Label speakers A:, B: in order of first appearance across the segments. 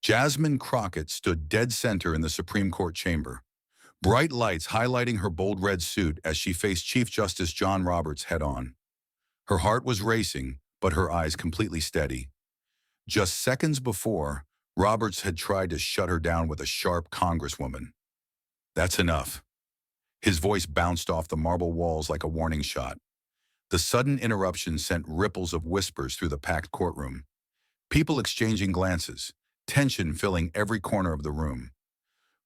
A: Jasmine Crockett stood dead center in the Supreme Court chamber, bright lights highlighting her bold red suit as she faced Chief Justice John Roberts head-on. Her heart was racing, but her eyes completely steady. Just seconds before, Roberts had tried to shut her down with a sharp Congresswoman. "That's enough." His voice bounced off the marble walls like a warning shot. The sudden interruption sent ripples of whispers through the packed courtroom. People exchanging glances, tension filling every corner of the room.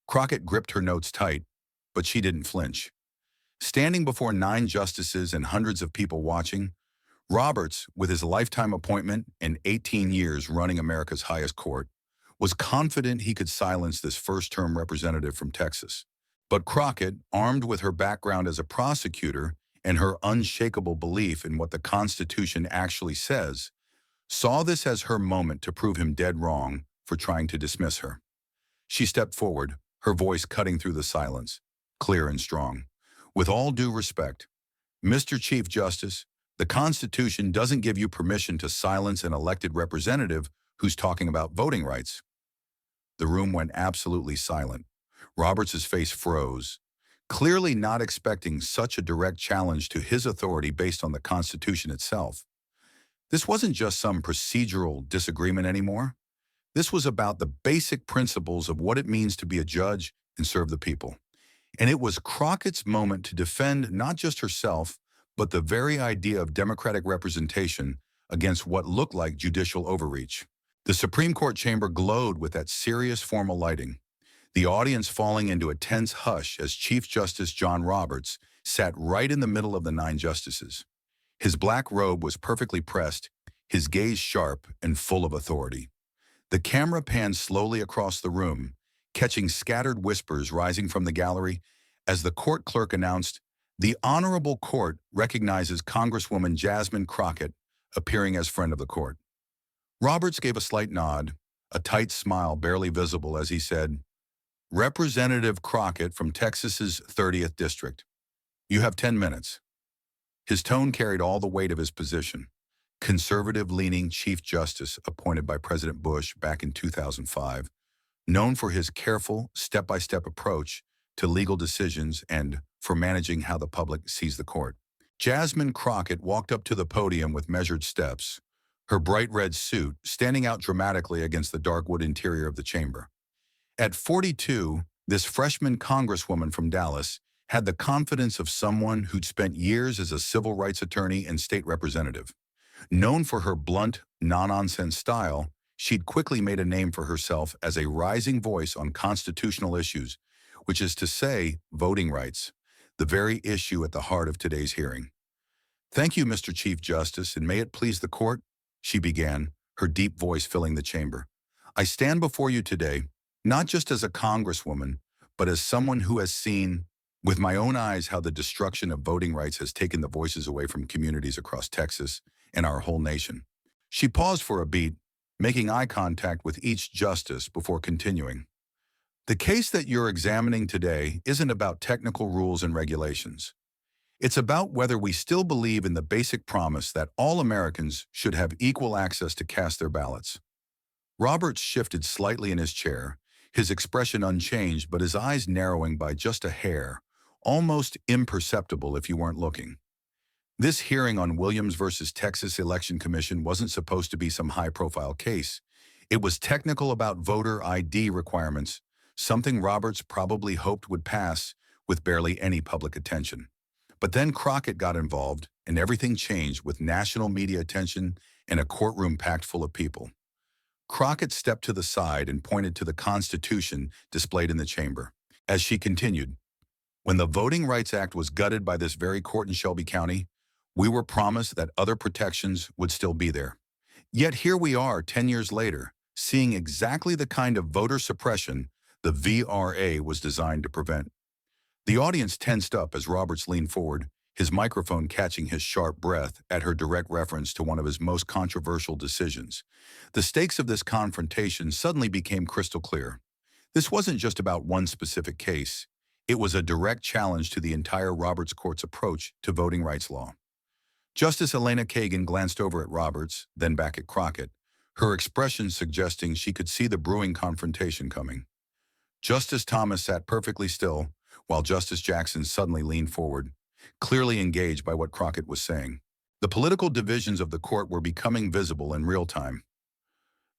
A: Crockett gripped her notes tight, but she didn't flinch. Standing before 9 justices and hundreds of people watching, Roberts, with his lifetime appointment and 18 years running America's highest court, was confident he could silence this first-term representative from Texas. But Crockett, armed with her background as a prosecutor and her unshakable belief in what the Constitution actually says, saw this as her moment to prove him dead wrong for trying to dismiss her. She stepped forward, her voice cutting through the silence, clear and strong. "With all due respect, Mr. Chief Justice, the Constitution doesn't give you permission to silence an elected representative who's talking about voting rights." The room went absolutely silent. Roberts' face froze, clearly not expecting such a direct challenge to his authority based on the Constitution itself. This wasn't just some procedural disagreement anymore. This was about the basic principles of what it means to be a judge and serve the people. And it was Crockett's moment to defend not just herself, but the very idea of democratic representation against what looked like judicial overreach. The Supreme Court chamber glowed with that serious formal lighting, the audience falling into a tense hush as Chief Justice John Roberts sat right in the middle of the 9 justices. His black robe was perfectly pressed, his gaze sharp and full of authority. The camera panned slowly across the room, catching scattered whispers rising from the gallery as the court clerk announced, "The Honorable Court recognizes Congresswoman Jasmine Crockett, appearing as friend of the court." Roberts gave a slight nod, a tight smile barely visible as he said, "Representative Crockett from Texas's 30th District. You have 10 minutes." His tone carried all the weight of his position. Conservative-leaning Chief Justice appointed by President Bush back in 2005, known for his careful, step-by-step approach to legal decisions and for managing how the public sees the court. Jasmine Crockett walked up to the podium with measured steps, her bright red suit standing out dramatically against the dark wood interior of the chamber. At 42, this freshman congresswoman from Dallas had the confidence of someone who'd spent years as a civil rights attorney and state representative. Known for her blunt, no-nonsense style, she'd quickly made a name for herself as a rising voice on constitutional issues, which is to say, voting rights, the very issue at the heart of today's hearing. "Thank you, Mr. Chief Justice, and may it please the court," she began, her deep voice filling the chamber. "I stand before you today, not just as a congresswoman, but as someone who has seen with my own eyes how the destruction of voting rights has taken the voices away from communities across Texas and our whole nation." She paused for a beat, making eye contact with each justice before continuing. "The case that you're examining today isn't about technical rules and regulations. It's about whether we still believe in the basic promise that all Americans should have equal access to cast their ballots." Roberts shifted slightly in his chair, his expression unchanged but his eyes narrowing by just a hair, almost imperceptible if you weren't looking. This hearing on Williams versus Texas Election Commission wasn't supposed to be some high-profile case. It was technical about voter ID requirements, something Roberts probably hoped would pass with barely any public attention. But then Crockett got involved, and everything changed with national media attention and a courtroom packed full of people. Crockett stepped to the side and pointed to the Constitution displayed in the chamber. As she continued, "When the Voting Rights Act was gutted by this very court in Shelby County, we were promised that other protections would still be there. Yet here we are 10 years later, seeing exactly the kind of voter suppression the VRA was designed to prevent." The audience tensed up as Roberts leaned forward, his microphone catching his sharp breath at her direct reference to one of his most controversial decisions. The stakes of this confrontation suddenly became crystal clear. This wasn't just about one specific case. It was a direct challenge to the entire Roberts Court's approach to voting rights law. Justice Elena Kagan glanced over at Roberts, then back at Crockett, her expression suggesting she could see the brewing confrontation coming. Justice Thomas sat perfectly still, while Justice Jackson suddenly leaned forward, clearly engaged by what Crockett was saying. The political divisions of the court were becoming visible in real time.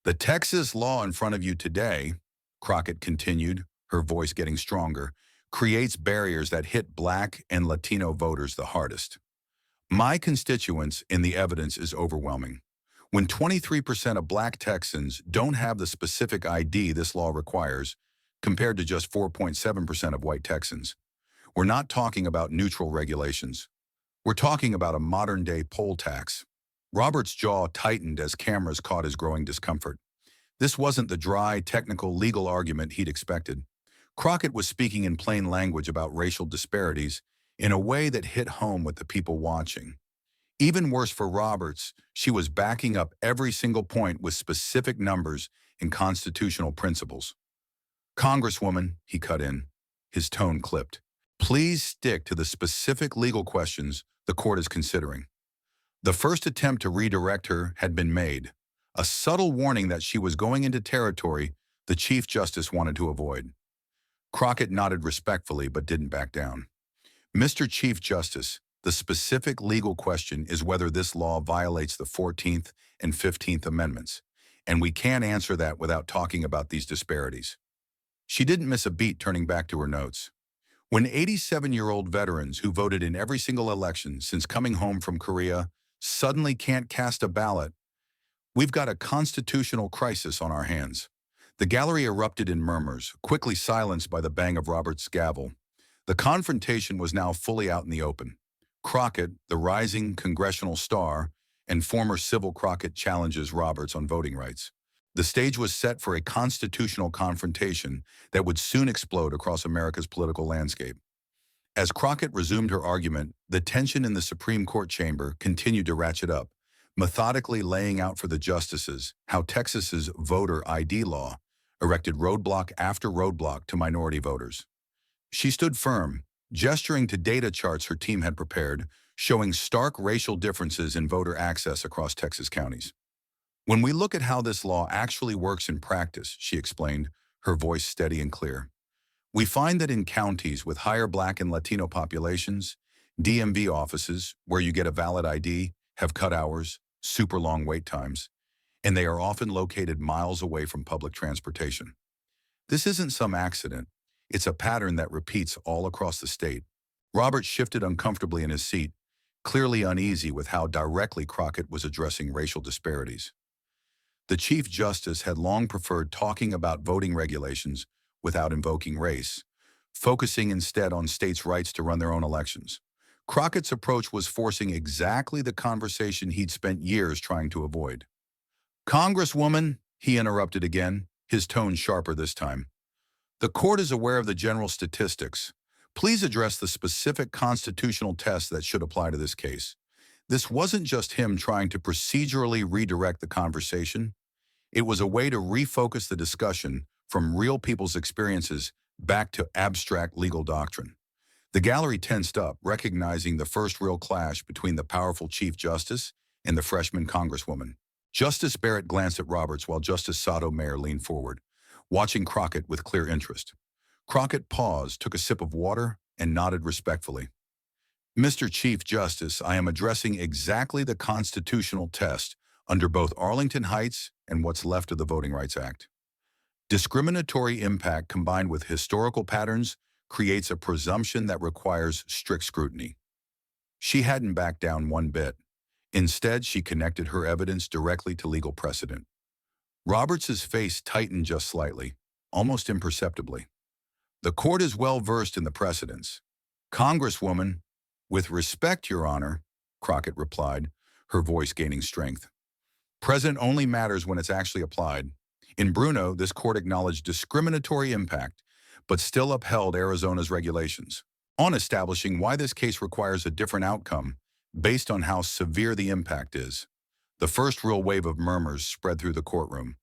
A: The Texas law in front of you today, Crockett continued, her voice getting stronger, creates barriers that hit Black and Latino voters the hardest. My constituents in the evidence is overwhelming. When 23% of Black Texans don't have the specific ID this law requires, compared to just 4.7% of white Texans, we're not talking about neutral regulations. We're talking about a modern-day poll tax. Robert's jaw tightened as cameras caught his growing discomfort. This wasn't the dry, technical, legal argument he'd expected. Crockett was speaking in plain language about racial disparities in a way that hit home with the people watching. Even worse for Roberts, she was backing up every single point with specific numbers and constitutional principles. Congresswoman, he cut in, his tone clipped. Please stick to the specific legal questions the court is considering. The first attempt to redirect her had been made, a subtle warning that she was going into territory the Chief Justice wanted to avoid. Crockett nodded respectfully but didn't back down. Mr. Chief Justice, the specific legal question is whether this law violates the 14th and 15th Amendments, and we can't answer that without talking about these disparities. She didn't miss a beat turning back to her notes. When 87-year-old veterans who voted in every single election since coming home from Korea suddenly can't cast a ballot, we've got a constitutional crisis on our hands. The gallery erupted in murmurs, quickly silenced by the bang of Robert's gavel. The confrontation was now fully out in the open. Crockett, the rising congressional star, and former civil Crockett challenges Roberts on voting rights. The stage was set for a constitutional confrontation that would soon explode across America's political landscape. As Crockett resumed her argument, the tension in the Supreme Court chamber continued to ratchet up, methodically laying out for the justices how Texas's voter ID law erected roadblock after roadblock to minority voters. She stood firm, gesturing to data charts her team had prepared, showing stark racial differences in voter access across Texas counties. When we look at how this law actually works in practice, she explained, her voice steady and clear, we find that in counties with higher Black and Latino populations, DMV offices, where you get a valid ID, have cut hours, super long wait times, and they are often located miles away from public transportation. This isn't some accident. It's a pattern that repeats all across the state. Robert shifted uncomfortably in his seat, clearly uneasy with how directly Crockett was addressing racial disparities. The Chief Justice had long preferred talking about voting regulations without invoking race, focusing instead on states' rights to run their own elections. Crockett's approach was forcing exactly the conversation he'd spent years trying to avoid. Congresswoman, he interrupted again, his tone sharper this time. The court is aware of the general statistics. Please address the specific constitutional tests that should apply to this case. This wasn't just him trying to procedurally redirect the conversation. It was a way to refocus the discussion from real people's experiences back to abstract legal doctrine. The gallery tensed up, recognizing the first real clash between the powerful Chief Justice and the freshman Congresswoman. Justice Barrett glanced at Roberts while Justice Sotomayor leaned forward, watching Crockett with clear interest. Crockett paused, took a sip of water, and nodded respectfully. Mr. Chief Justice, I am addressing exactly the constitutional test under both Arlington Heights and what's left of the Voting Rights Act. Discriminatory impact combined with historical patterns creates a presumption that requires strict scrutiny. She hadn't backed down one bit. Instead, she connected her evidence directly to legal precedent. Roberts's face tightened just slightly, almost imperceptibly. The court is well versed in the precedents. Congresswoman, with respect, Your Honor, Crockett replied, her voice gaining strength. Precedent only matters when it's actually applied. In Bruno, this court acknowledged discriminatory impact, but still upheld Arizona's regulations, on establishing why this case requires a different outcome based on how severe the impact is. The first real wave of murmurs spread through the courtroom.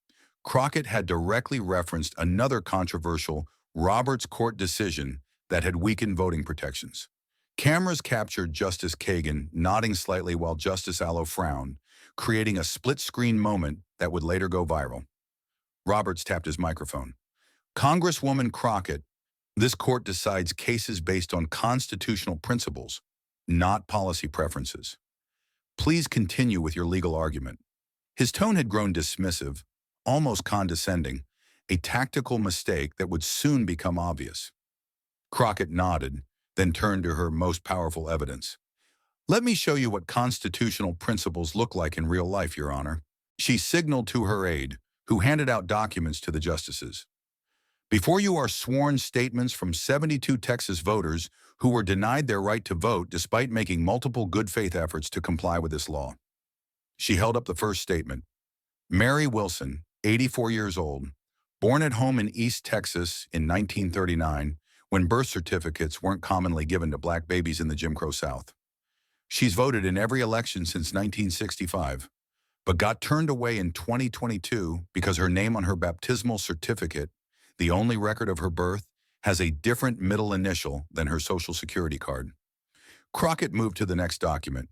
A: Crockett had directly referenced another controversial Roberts court decision that had weakened voting protections. Cameras captured Justice Kagan nodding slightly while Justice Allo frowned, creating a split-screen moment that would later go viral. Roberts tapped his microphone. Congresswoman Crockett, this court decides cases based on constitutional principles, not policy preferences. Please continue with your legal argument. His tone had grown dismissive, almost condescending, a tactical mistake that would soon become obvious. Crockett nodded, then turned to her most powerful evidence. Let me show you what constitutional principles look like in real life, Your Honor. She signaled to her aide, who handed out documents to the justices. Before you are sworn statements from 72 Texas voters who were denied their right to vote despite making multiple good faith efforts to comply with this law. She held up the first statement. Mary Wilson, 84 years old, born at home in East Texas in 1939, when birth certificates weren't commonly given to black babies in the Jim Crow South. She's voted in every election since 1965, but got turned away in 2022 because her name on her baptismal certificate, the only record of her birth, has a different middle initial than her Social Security card. Crockett moved to the next document.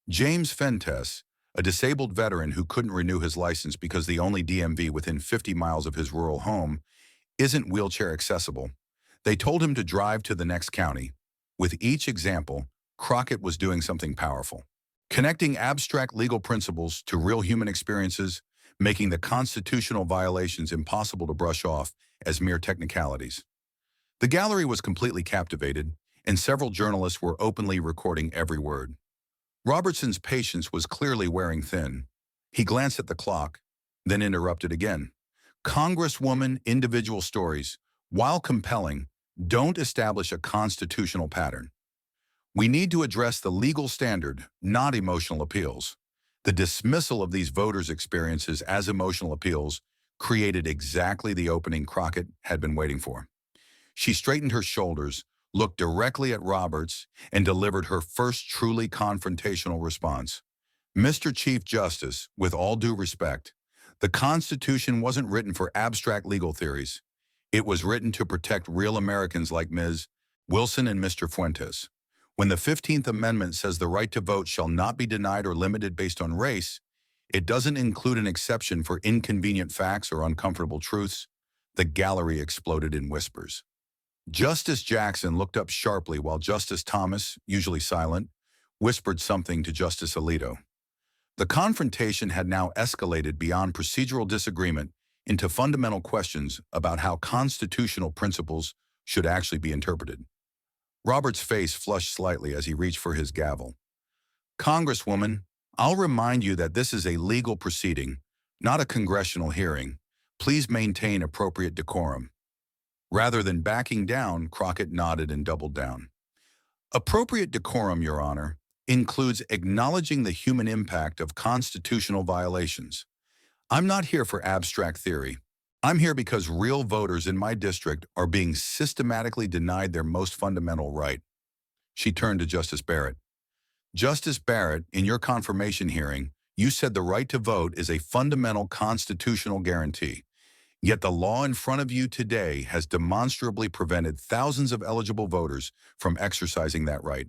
A: James Fentes, a disabled veteran who couldn't renew his license because the only DMV within 50 miles of his rural home isn't wheelchair accessible. They told him to drive to the next county. With each example, Crockett was doing something powerful. Connecting abstract legal principles to real human experiences, making the constitutional violations impossible to brush off as mere technicalities. The gallery was completely captivated, and several journalists were openly recording every word. Robertson's patience was clearly wearing thin. He glanced at the clock, then interrupted again. Congresswoman, individual stories, while compelling, don't establish a constitutional pattern. We need to address the legal standard, not emotional appeals. The dismissal of these voters' experiences as emotional appeals created exactly the opening Crockett had been waiting for. She straightened her shoulders, looked directly at Roberts, and delivered her first truly confrontational response. Mr. Chief Justice, with all due respect, the Constitution wasn't written for abstract legal theories. It was written to protect real Americans like Ms. Wilson and Mr. Fuentes. When the 15th Amendment says the right to vote shall not be denied or limited based on race, it doesn't include an exception for inconvenient facts or uncomfortable truths. The gallery exploded in whispers. Justice Jackson looked up sharply while Justice Thomas, usually silent, whispered something to Justice Alito. The confrontation had now escalated beyond procedural disagreement into fundamental questions about how constitutional principles should actually be interpreted. Roberts' face flushed slightly as he reached for his gavel. Congresswoman, I'll remind you that this is a legal proceeding, not a congressional hearing. Please maintain appropriate decorum. Rather than backing down, Crockett nodded and doubled down. Appropriate decorum, Your Honor, includes acknowledging the human impact of constitutional violations. I'm not here for abstract theory. I'm here because real voters in my district are being systematically denied their most fundamental right. She turned to Justice Barrett. Justice Barrett, in your confirmation hearing, you said the right to vote is a fundamental constitutional guarantee. Yet the law in front of you today has demonstrably prevented thousands of eligible voters from exercising that right.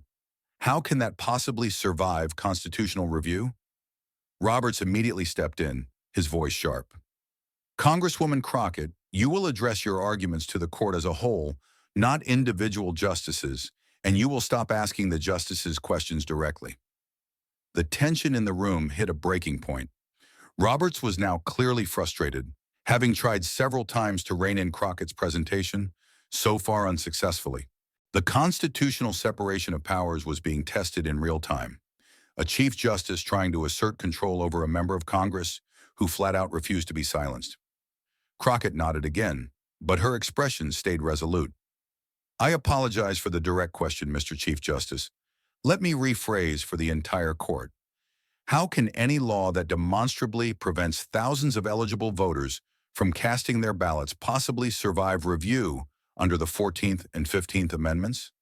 A: How can that possibly survive constitutional review? Roberts immediately stepped in, his voice sharp. Congresswoman Crockett, you will address your arguments to the court as a whole, not individual justices, and you will stop asking the justices questions directly. The tension in the room hit a breaking point. Roberts was now clearly frustrated, having tried several times to rein in Crockett's presentation, so far unsuccessfully. The constitutional separation of powers was being tested in real time. A Chief Justice trying to assert control over a member of Congress who flat out refused to be silenced. Crockett nodded again, but her expression stayed resolute. I apologize for the direct question, Mr. Chief Justice. Let me rephrase for the entire court. How can any law that demonstrably prevents thousands of eligible voters from casting their ballots possibly survive review under the 14th and 15th Amendments?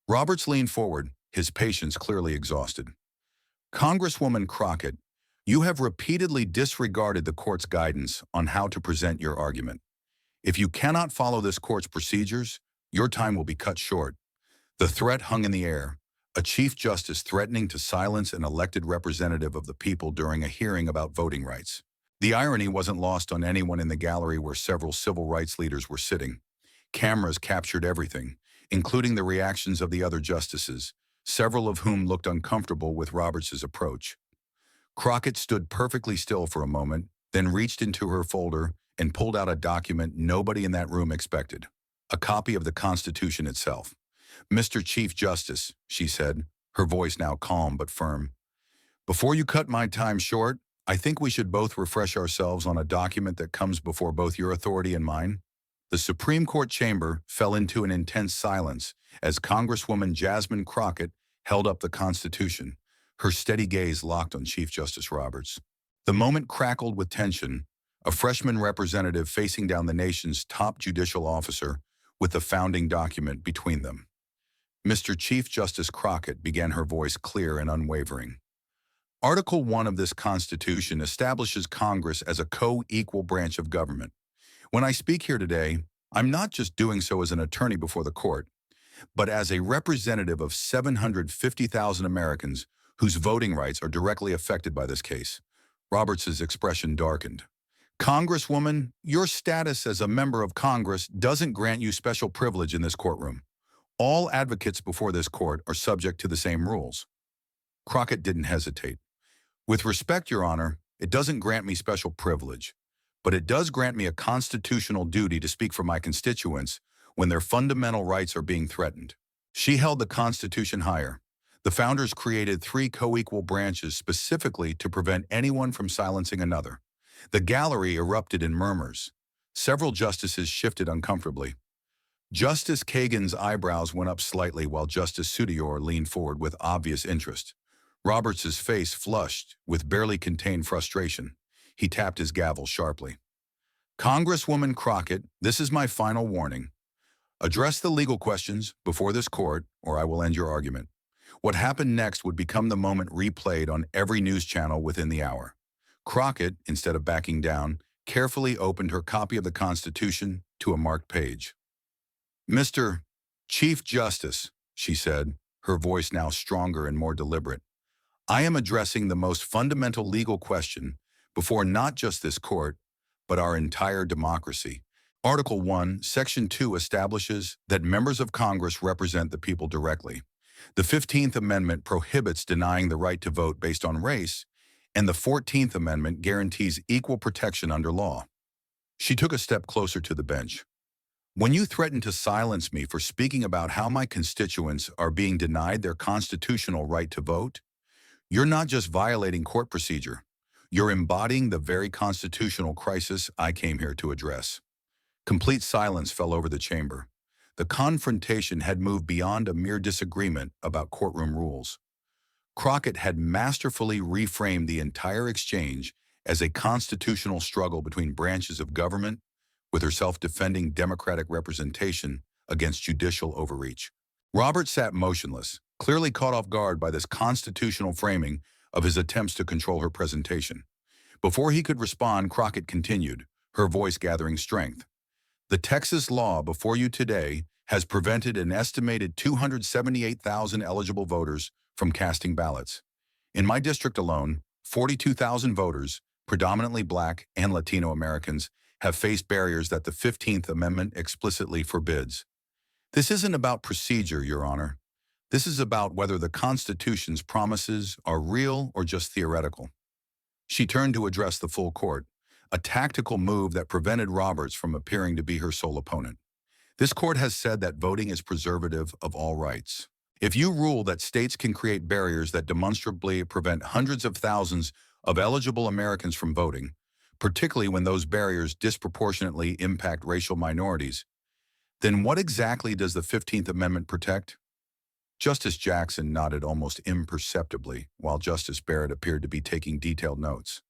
A: Roberts leaned forward, his patience clearly exhausted. Congresswoman Crockett, you have repeatedly disregarded the court's guidance on how to present your argument. If you cannot follow this court's procedures, your time will be cut short. The threat hung in the air, a Chief Justice threatening to silence an elected representative of the people during a hearing about voting rights. The irony wasn't lost on anyone in the gallery where several civil rights leaders were sitting. Cameras captured everything, including the reactions of the other justices, several of whom looked uncomfortable with Roberts's approach. Crockett stood perfectly still for a moment, then reached into her folder and pulled out a document nobody in that room expected, a copy of the Constitution itself. "Mr. Chief Justice," she said, her voice now calm but firm, "before you cut my time short, I think we should both refresh ourselves on a document that comes before both your authority and mine." The Supreme Court chamber fell into an intense silence as Congresswoman Jasmine Crockett held up the Constitution, her steady gaze locked on Chief Justice Roberts. The moment crackled with tension, a freshman representative facing down the nation's top judicial officer with the founding document between them. "Mr. Chief Justice Crockett," began her voice clear and unwavering. "Article 1 of this Constitution establishes Congress as a co-equal branch of government. When I speak here today, I'm not just doing so as an attorney before the court, but as a representative of 750,000 Americans whose voting rights are directly affected by this case." Roberts's expression darkened. "Congresswoman, your status as a member of Congress doesn't grant you special privilege in this courtroom. All advocates before this court are subject to the same rules." Crockett didn't hesitate. "With respect, Your Honor, it doesn't grant me special privilege, but it does grant me a constitutional duty to speak for my constituents when their fundamental rights are being threatened." She held the Constitution higher. The founders created 3 co-equal branches specifically to prevent anyone from silencing another. The gallery erupted in murmurs. Several justices shifted uncomfortably. Justice Kagan's eyebrows went up slightly while Justice Sotomayor leaned forward with obvious interest. Roberts's face flushed with barely contained frustration. He tapped his gavel sharply. "Congresswoman Crockett, this is my final warning. Address the legal questions before this court, or I will end your argument." What happened next would become the moment replayed on every news channel within the hour. Crockett, instead of backing down, carefully opened her copy of the Constitution to a marked page. "Mr. Chief Justice," she said, her voice now stronger and more deliberate, "I am addressing the most fundamental legal question before not just this court, but our entire democracy. Article 1, Section 2 establishes that members of Congress represent the people directly. The 15th Amendment prohibits denying the right to vote based on race, and the 14th Amendment guarantees equal protection under law." She took a step closer to the bench. "When you threaten to silence me for speaking about how my constituents are being denied their constitutional right to vote, you're not just violating court procedure. You're embodying the very constitutional crisis I came here to address." Complete silence fell over the chamber. The confrontation had moved beyond a mere disagreement about courtroom rules. Crockett had masterfully reframed the entire exchange as a constitutional struggle between branches of government, with herself defending democratic representation against judicial overreach. Robert sat motionless, clearly caught off guard by this constitutional framing of his attempts to control her presentation. Before he could respond, Crockett continued, her voice gathering strength. "The Texas law before you today has prevented an estimated 278,000 eligible voters from casting ballots. In my district alone, 42,000 voters, predominantly Black and Latino Americans, have faced barriers that the 15th Amendment explicitly forbids. This isn't about procedure, Your Honor. This is about whether the Constitution's promises are real or just theoretical." She turned to address the full court, a tactical move that prevented Roberts from appearing to be her sole opponent. "This court has said that voting is preservative of all rights. If you rule that states can create barriers that demonstrably prevent hundreds of thousands of eligible Americans from voting, particularly when those barriers disproportionately impact racial minorities, then what exactly does the 15th Amendment protect?" Justice Jackson nodded almost imperceptibly, while Justice Barrett appeared to be taking detailed notes.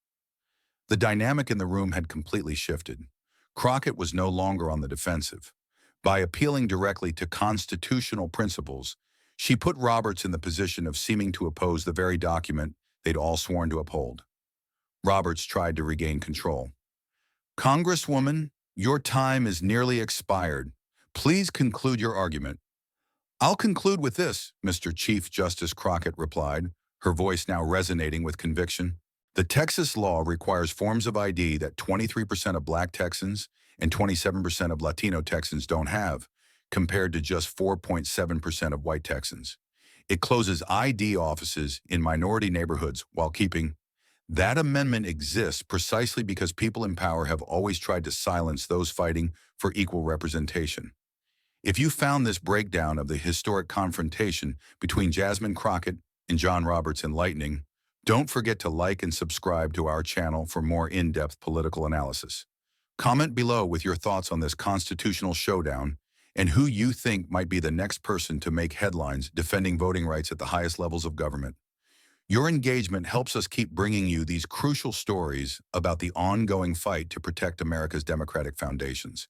A: The dynamic in the room had completely shifted. Crockett was no longer on the defensive. By appealing directly to constitutional principles, she put Roberts in the position of seeming to oppose the very document they'd all sworn to uphold. Roberts tried to regain control. "Congresswoman, your time is nearly expired. Please conclude your argument." "I'll conclude with this," Mr. Chief Justice Crockett replied, her voice now resonating with conviction. The Texas law requires forms of ID that 23% of Black Texans and 27% of Latino Texans don't have, compared to just 4.7% of white Texans. It closes ID offices in minority neighborhoods while keeping. That amendment exists precisely because people in power have always tried to silence those fighting for equal representation. If you found this breakdown of the historic confrontation between Jasmine Crockett and John Roberts enlightening, don't forget to like and subscribe to our channel for more in-depth political analysis. Comment below with your thoughts on this constitutional showdown and who you think might be the next person to make headlines defending voting rights at the highest levels of government. Your engagement helps us keep bringing you these crucial stories about the ongoing fight to protect America's democratic foundations.